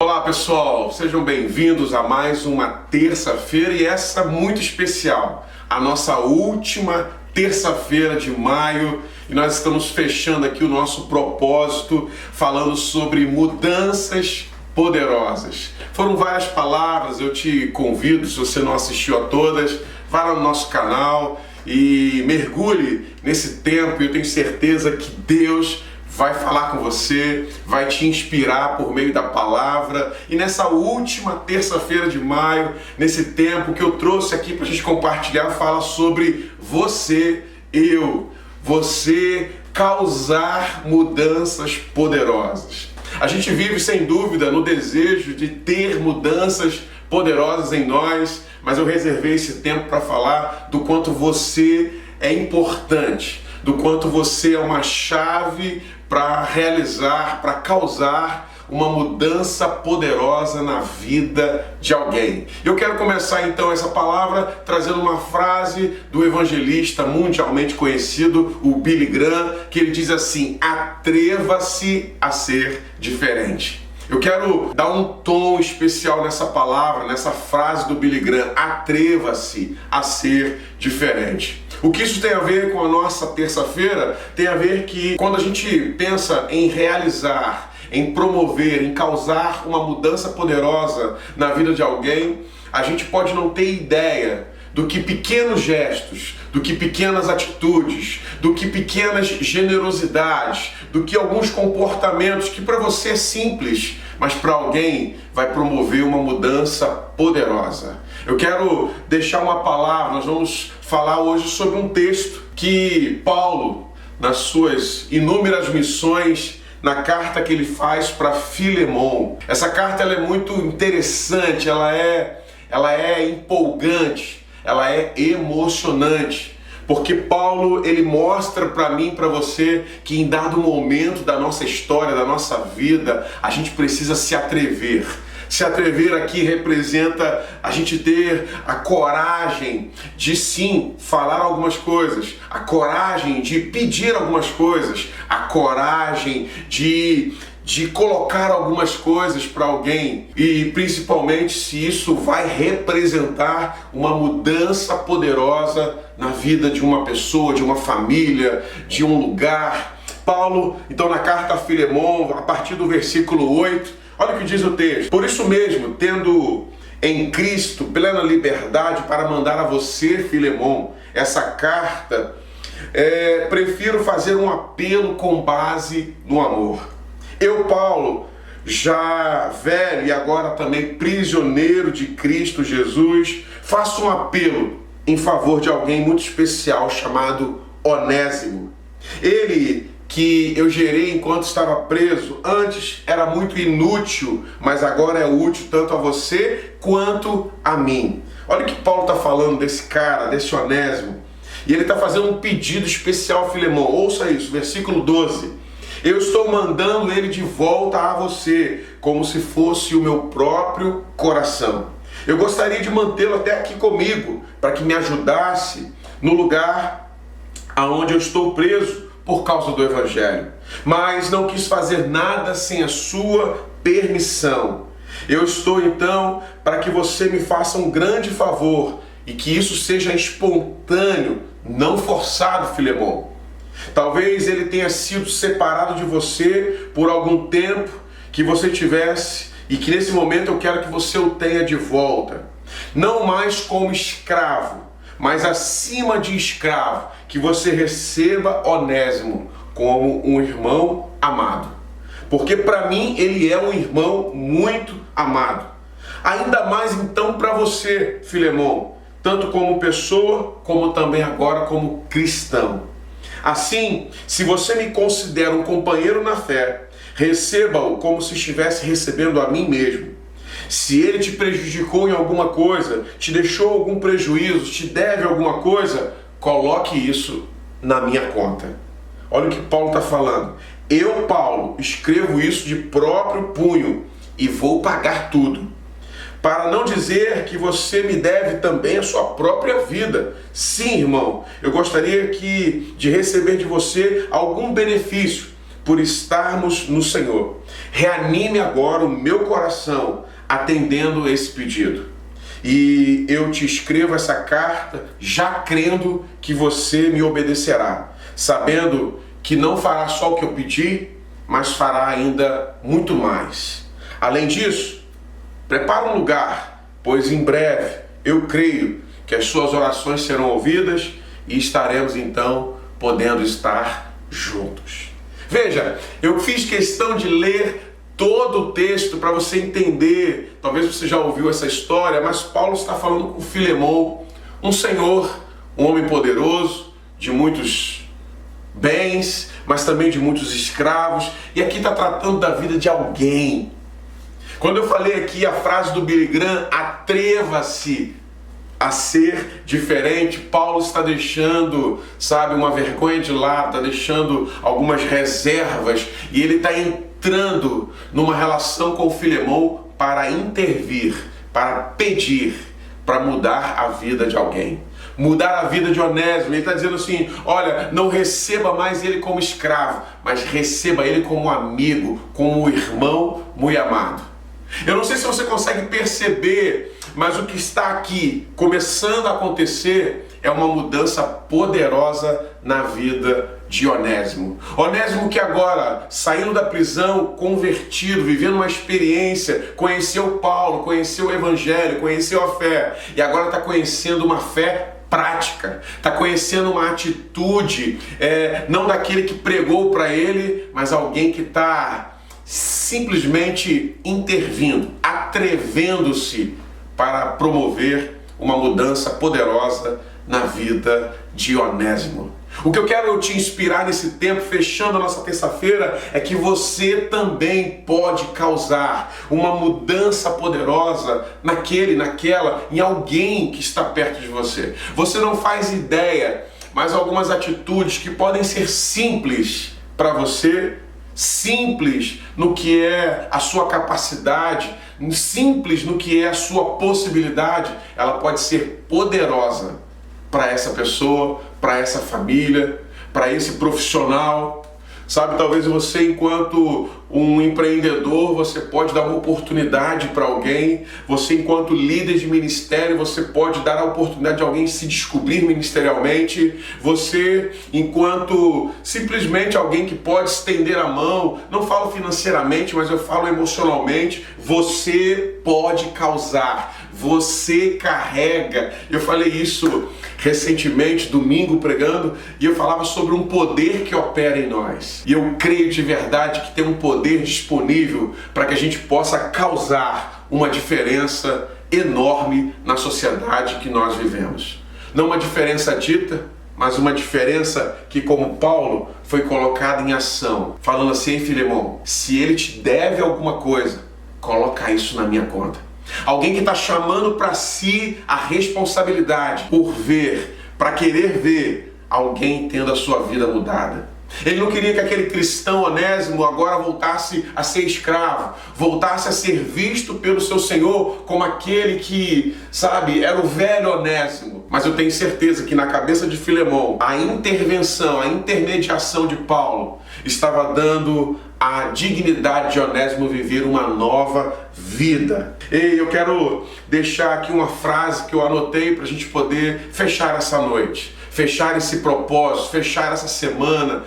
Olá pessoal, sejam bem-vindos a mais uma terça-feira e essa muito especial, a nossa última terça-feira de maio, e nós estamos fechando aqui o nosso propósito falando sobre mudanças poderosas. Foram várias palavras, eu te convido, se você não assistiu a todas, vá lá no nosso canal e mergulhe nesse tempo, e eu tenho certeza que Deus vai falar com você, vai te inspirar por meio da palavra. E nessa última terça-feira de maio, nesse tempo que eu trouxe aqui para a gente compartilhar, fala sobre você causar mudanças poderosas. A gente vive sem dúvida no desejo de ter mudanças poderosas em nós, mas eu reservei esse tempo para falar do quanto você é importante, do quanto você é uma chave para realizar, para causar uma mudança poderosa na vida de alguém. Eu quero começar então essa palavra trazendo uma frase do evangelista mundialmente conhecido, o Billy Graham, que ele diz assim: atreva-se a ser diferente. Eu quero dar um tom especial nessa palavra, nessa frase do Billy Graham: atreva-se a ser diferente. O que isso tem a ver com a nossa terça-feira? Tem a ver que quando a gente pensa em realizar, em promover, em causar uma mudança poderosa na vida de alguém, a gente pode não ter ideia do que pequenos gestos, do que pequenas atitudes, do que pequenas generosidades, do que alguns comportamentos que para você é simples, mas para alguém vai promover uma mudança poderosa. Eu quero deixar uma palavra, nós vamos falar hoje sobre um texto que Paulo, nas suas inúmeras missões, na carta que ele faz para Filemon. Essa carta ela é muito interessante, ela é empolgante, ela é emocionante, porque Paulo ele mostra para mim, para você, que em dado momento da nossa história, da nossa vida, a gente precisa se atrever. Se atrever aqui representa a gente ter a coragem de sim falar algumas coisas, a coragem de pedir algumas coisas, a coragem de colocar algumas coisas para alguém, e principalmente se isso vai representar uma mudança poderosa na vida de uma pessoa, de uma família, de um lugar. Paulo, então, na carta a Filemon, a partir do versículo 8, olha o que diz o texto: por isso mesmo, tendo em Cristo plena liberdade para mandar a você, Filemon, essa carta, prefiro fazer um apelo com base no amor. Eu, Paulo, já velho e agora também prisioneiro de Cristo Jesus, faço um apelo em favor de alguém muito especial chamado Onésimo. Ele que eu gerei enquanto estava preso, antes era muito inútil, mas agora é útil tanto a você quanto a mim. Olha o que Paulo está falando desse cara, desse Onésimo. E ele está fazendo um pedido especial a Filemon. Ouça isso, versículo 12. Eu estou mandando ele de volta a você, como se fosse o meu próprio coração. Eu gostaria de mantê-lo até aqui comigo, para que me ajudasse no lugar aonde eu estou preso por causa do Evangelho. Mas não quis fazer nada sem a sua permissão. Eu estou então para que você me faça um grande favor, e que isso seja espontâneo, não forçado, Filemon. Talvez ele tenha sido separado de você por algum tempo que você tivesse, e que nesse momento eu quero que você o tenha de volta. Não mais como escravo, mas acima de escravo, que você receba Onésimo como um irmão amado. Porque para mim ele é um irmão muito amado. Ainda mais então para você, Filemon, tanto como pessoa, como também agora como cristão. Assim, se você me considera um companheiro na fé, receba-o como se estivesse recebendo a mim mesmo. Se ele te prejudicou em alguma coisa, te deixou algum prejuízo, te deve alguma coisa, coloque isso na minha conta. Olha o que Paulo está falando. Eu, Paulo, escrevo isso de próprio punho e vou pagar tudo. Para não dizer que você me deve também a sua própria vida. Sim, irmão, eu gostaria de receber de você algum benefício por estarmos no Senhor. Reanime agora o meu coração atendendo esse pedido. E eu te escrevo essa carta já crendo que você me obedecerá, sabendo que não fará só o que eu pedi, mas fará ainda muito mais. Além disso, prepara um lugar, pois em breve eu creio que as suas orações serão ouvidas e estaremos então podendo estar juntos. Veja, eu fiz questão de ler todo o texto para você entender. Talvez você já ouviu essa história, mas Paulo está falando com Filemão, um senhor, um homem poderoso, de muitos bens, mas também de muitos escravos, e aqui está tratando da vida de alguém. Quando eu falei aqui a frase do Billy Graham, atreva-se a ser diferente, Paulo está deixando, uma vergonha de lado, está deixando algumas reservas, e ele está entrando numa relação com o Filemão para intervir, para pedir, para mudar a vida de alguém. Mudar a vida de Onésimo. Ele está dizendo assim, olha, não receba mais ele como escravo, mas receba ele como amigo, como um irmão muito amado. Eu não sei se você consegue perceber, mas o que está aqui começando a acontecer é uma mudança poderosa na vida de Onésimo. Onésimo que agora, saindo da prisão, convertido, vivendo uma experiência, conheceu Paulo, conheceu o Evangelho, conheceu a fé, e agora está conhecendo uma fé prática, está conhecendo uma atitude, não daquele que pregou para ele, mas alguém que está simplesmente intervindo, atrevendo-se para promover uma mudança poderosa na vida de Onésimo. O que eu quero te inspirar nesse tempo, fechando a nossa terça-feira, é que você também pode causar uma mudança poderosa em alguém que está perto de você. Você não faz ideia, mas algumas atitudes que podem ser simples para você, simples no que é a sua capacidade, simples no que é a sua possibilidade, ela pode ser poderosa para essa pessoa, para essa família, para esse profissional. Talvez você, enquanto um empreendedor, você pode dar uma oportunidade para alguém. Você, enquanto líder de ministério, você pode dar a oportunidade de alguém se descobrir ministerialmente. Você, enquanto simplesmente alguém que pode estender a mão, não falo financeiramente, mas eu falo emocionalmente, você pode causar, você carrega. Eu falei isso recentemente, domingo, pregando, e eu falava sobre um poder que opera em nós. E eu creio de verdade que tem um poder disponível para que a gente possa causar uma diferença enorme na sociedade que nós vivemos. Não uma diferença dita, mas uma diferença que, como Paulo, foi colocada em ação. Falando assim, Filemão, se ele te deve alguma coisa, coloca isso na minha conta. Alguém que está chamando para si a responsabilidade por ver, para querer ver alguém tendo a sua vida mudada. Ele não queria que aquele cristão Onésimo agora voltasse a ser escravo, voltasse a ser visto pelo seu Senhor como aquele que, era o velho Onésimo. Mas eu tenho certeza que na cabeça de Filemão, a intervenção, a intermediação de Paulo estava dando a dignidade de Onésimo viver uma nova vida. E eu quero deixar aqui uma frase que eu anotei para a gente poder fechar essa noite, fechar esse propósito, fechar essa semana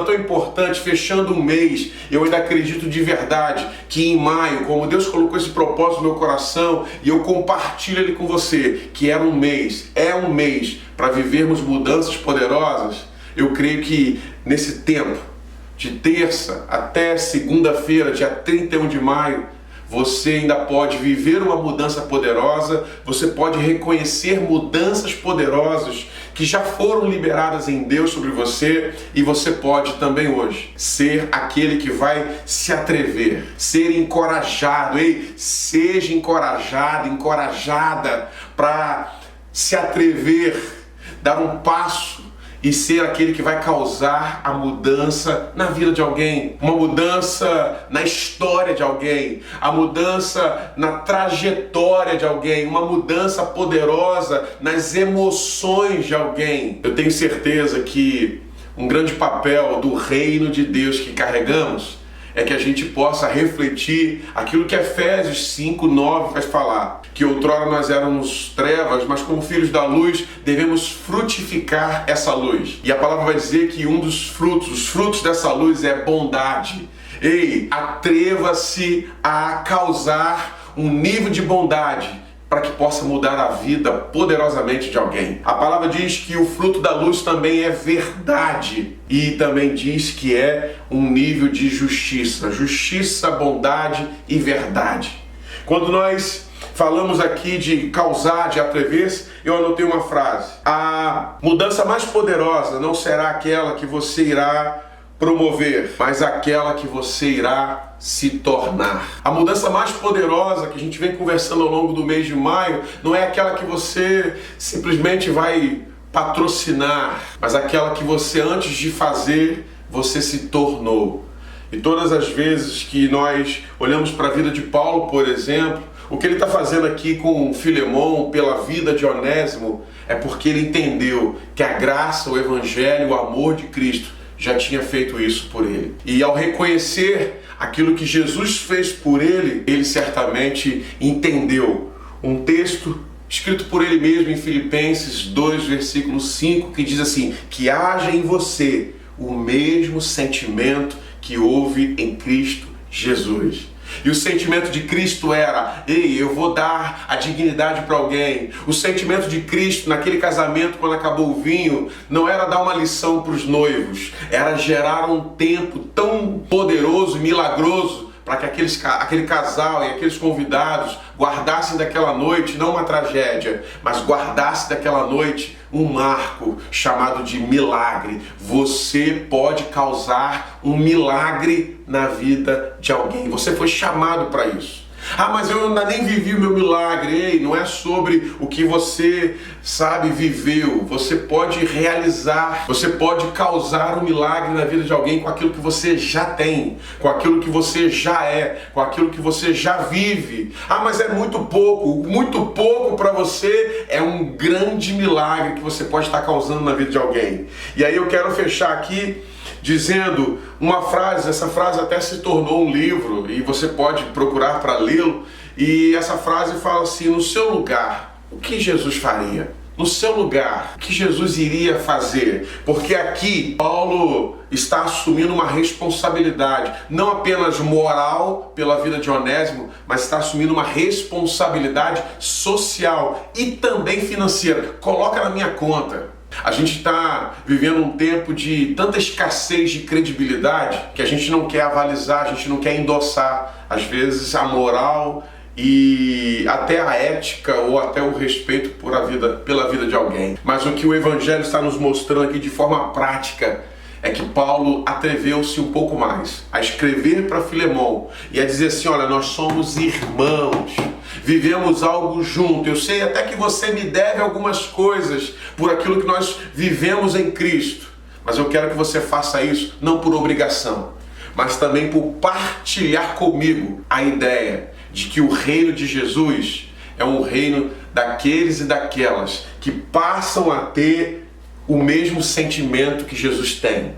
tão importante, fechando um mês. Eu ainda acredito de verdade que em maio, como Deus colocou esse propósito no meu coração, e eu compartilho ele com você, que é um mês para vivermos mudanças poderosas. Eu creio que nesse tempo, de terça até segunda-feira, dia 31 de maio, você ainda pode viver uma mudança poderosa, você pode reconhecer mudanças poderosas que já foram liberadas em Deus sobre você, e você pode também hoje ser aquele que vai se atrever, ser encorajado. Seja encorajado, encorajada para se atrever, dar um passo e ser aquele que vai causar a mudança na vida de alguém, uma mudança na história de alguém, a mudança na trajetória de alguém, uma mudança poderosa nas emoções de alguém. Eu tenho certeza que um grande papel do reino de Deus que carregamos é que a gente possa refletir aquilo que Efésios 5:9 vai falar, que outrora nós éramos trevas, mas como filhos da luz devemos frutificar essa luz. E a palavra vai dizer que um dos frutos, os frutos dessa luz é bondade. Ei, atreva-se a causar um nível de bondade para que possa mudar a vida poderosamente de alguém. A palavra diz que o fruto da luz também é verdade e também diz que é um nível de justiça. Justiça, bondade e verdade. Quando nós falamos aqui de causar, de atrever-se, eu anotei uma frase. A mudança mais poderosa não será aquela que você irá promover, mas aquela que você irá se tornar. A mudança mais poderosa que a gente vem conversando ao longo do mês de maio não é aquela que você simplesmente vai patrocinar, mas aquela que você antes de fazer, você se tornou. E todas as vezes que nós olhamos para a vida de Paulo, por exemplo, o que ele está fazendo aqui com Filemão, pela vida de Onésimo, é porque ele entendeu que a graça, o evangelho, o amor de Cristo já tinha feito isso por ele. E ao reconhecer aquilo que Jesus fez por ele, ele certamente entendeu um texto escrito por ele mesmo em Filipenses 2, versículo 5, que diz assim: que haja em você o mesmo sentimento que houve em Cristo Jesus. E o sentimento de Cristo era: ei, eu vou dar a dignidade para alguém. O sentimento de Cristo naquele casamento, quando acabou o vinho, não era dar uma lição para os noivos, era gerar um tempo tão poderoso e milagroso para que aquele casal e aqueles convidados guardassem daquela noite, não uma tragédia, mas guardassem daquela noite um marco chamado de milagre. Você pode causar um milagre na vida de alguém. Você foi chamado para isso. Ah, mas eu ainda nem vivi o meu milagre. Ei, não é sobre o que você, viveu. Você pode realizar, você pode causar um milagre na vida de alguém com aquilo que você já tem, com aquilo que você já é, com aquilo que você já vive. Ah, mas é muito pouco para você é um grande milagre que você pode estar causando na vida de alguém. E aí eu quero fechar aqui dizendo uma frase, essa frase até se tornou um livro e você pode procurar para lê-lo, e essa frase fala assim: no seu lugar, o que Jesus faria? No seu lugar, o que Jesus iria fazer? Porque aqui Paulo está assumindo uma responsabilidade, não apenas moral pela vida de Onésimo, mas está assumindo uma responsabilidade social e também financeira. Coloca na minha conta. A gente está vivendo um tempo de tanta escassez de credibilidade que a gente não quer avalizar, a gente não quer endossar, às vezes, a moral e até a ética ou até o respeito pela vida de alguém. Mas o que o Evangelho está nos mostrando aqui de forma prática é que Paulo atreveu-se um pouco mais a escrever para Filemão e a dizer assim: olha, nós somos irmãos, vivemos algo junto. Eu sei até que você me deve algumas coisas por aquilo que nós vivemos em Cristo, mas eu quero que você faça isso não por obrigação, mas também por partilhar comigo a ideia de que o reino de Jesus é um reino daqueles e daquelas que passam a ter o mesmo sentimento que Jesus tem,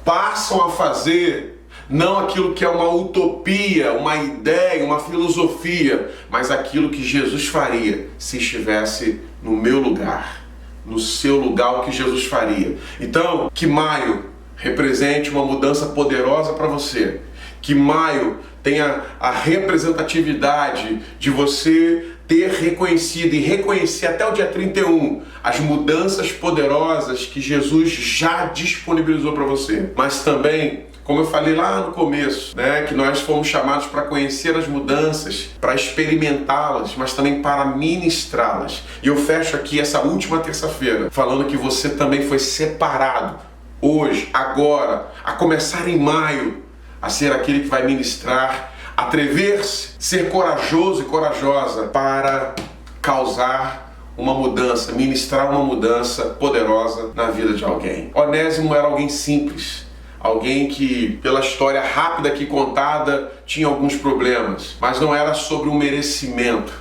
passam a fazer não aquilo que é uma utopia, uma ideia, uma filosofia, mas aquilo que Jesus faria se estivesse no meu lugar, no seu lugar, o que Jesus faria. Então, que maio represente uma mudança poderosa para você, que maio tenha a representatividade de você ter reconhecido e reconhecer até o dia 31 as mudanças poderosas que Jesus já disponibilizou para você. Mas também, como eu falei lá no começo, que nós fomos chamados para conhecer as mudanças, para experimentá-las, mas também para ministrá-las. E eu fecho aqui essa última terça-feira falando que você também foi separado hoje, agora, a começar em maio, a ser aquele que vai ministrar, atrever-se, ser corajoso e corajosa para causar uma mudança, ministrar uma mudança poderosa na vida de alguém. Onésimo era alguém simples, alguém que, pela história rápida aqui contada, tinha alguns problemas, mas não era sobre um merecimento,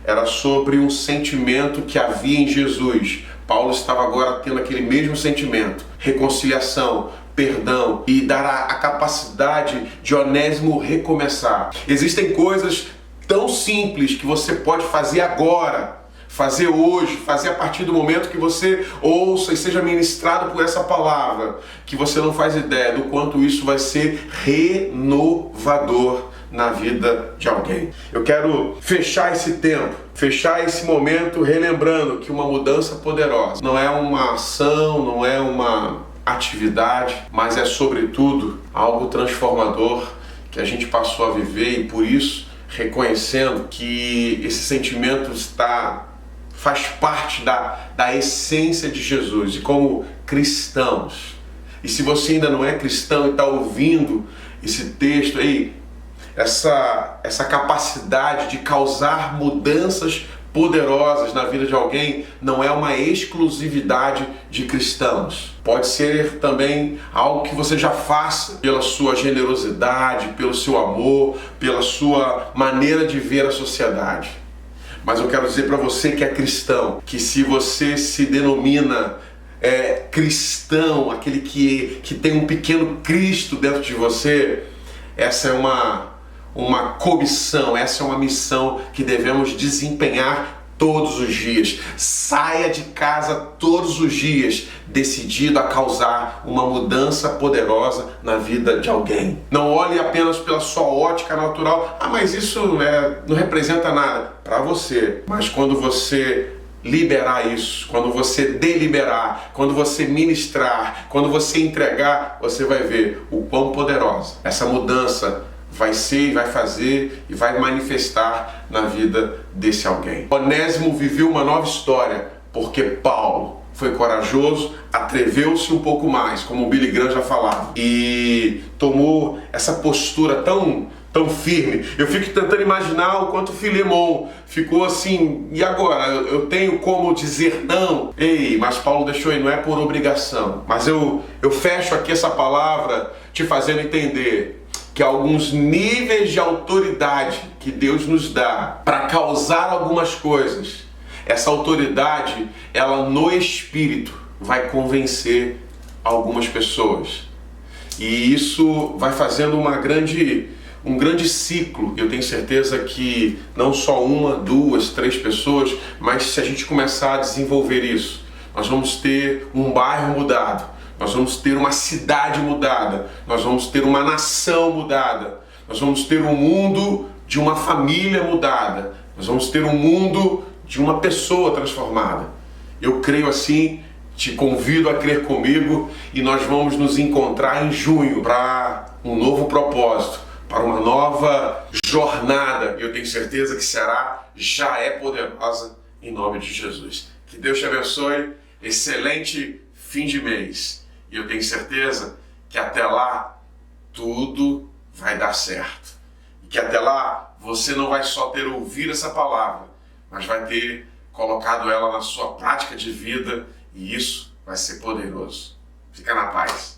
era sobre um sentimento que havia em Jesus. Paulo estava agora tendo aquele mesmo sentimento, reconciliação, perdão e dar a capacidade de Onésimo recomeçar. Existem coisas tão simples que você pode fazer agora, fazer hoje, fazer a partir do momento que você ouça e seja ministrado por essa palavra, que você não faz ideia do quanto isso vai ser renovador na vida de alguém. Eu quero fechar esse tempo, fechar esse momento relembrando que uma mudança poderosa não é uma ação, não é uma atividade, mas é sobretudo algo transformador que a gente passou a viver, e por isso reconhecendo que esse sentimento faz parte da essência de Jesus, e como cristãos. E se você ainda não é cristão e está ouvindo esse texto, essa capacidade de causar mudanças poderosas na vida de alguém não é uma exclusividade de cristãos. Pode ser também algo que você já faça pela sua generosidade, pelo seu amor, pela sua maneira de ver a sociedade. Mas eu quero dizer para você que é cristão, que se você se denomina cristão, aquele que tem um pequeno Cristo dentro de você, essa é uma comissão, essa é uma missão que devemos desempenhar todos os dias. Saia de casa todos os dias decidido a causar uma mudança poderosa na vida de alguém. Não olhe apenas pela sua ótica natural. Mas isso não representa nada para você. Mas quando você liberar isso, quando você deliberar, quando você ministrar, quando você entregar, você vai ver o quão poderosa essa mudança vai ser, e vai fazer e vai manifestar na vida desse alguém. Onésimo viveu uma nova história porque Paulo foi corajoso, atreveu-se um pouco mais, como o Billy Graham já falava, e tomou essa postura tão firme. Eu fico tentando imaginar o quanto Filemon ficou assim, e agora? Eu tenho como dizer não? Mas Paulo deixou aí, não é por obrigação. Mas eu fecho aqui essa palavra te fazendo entender que há alguns níveis de autoridade que Deus nos dá para causar algumas coisas. Essa autoridade, ela no espírito vai convencer algumas pessoas. E isso vai fazendo um grande ciclo. Eu tenho certeza que não só uma, duas, três pessoas, mas se a gente começar a desenvolver isso, nós vamos ter um bairro mudado. Nós vamos ter uma cidade mudada, nós vamos ter uma nação mudada, nós vamos ter um mundo de uma família mudada, nós vamos ter um mundo de uma pessoa transformada. Eu creio assim, te convido a crer comigo, e nós vamos nos encontrar em junho para um novo propósito, para uma nova jornada. Eu tenho certeza que já é poderosa, em nome de Jesus. Que Deus te abençoe, excelente fim de mês. E eu tenho certeza que até lá tudo vai dar certo. E que até lá você não vai só ter ouvido essa palavra, mas vai ter colocado ela na sua prática de vida, e isso vai ser poderoso. Fica na paz.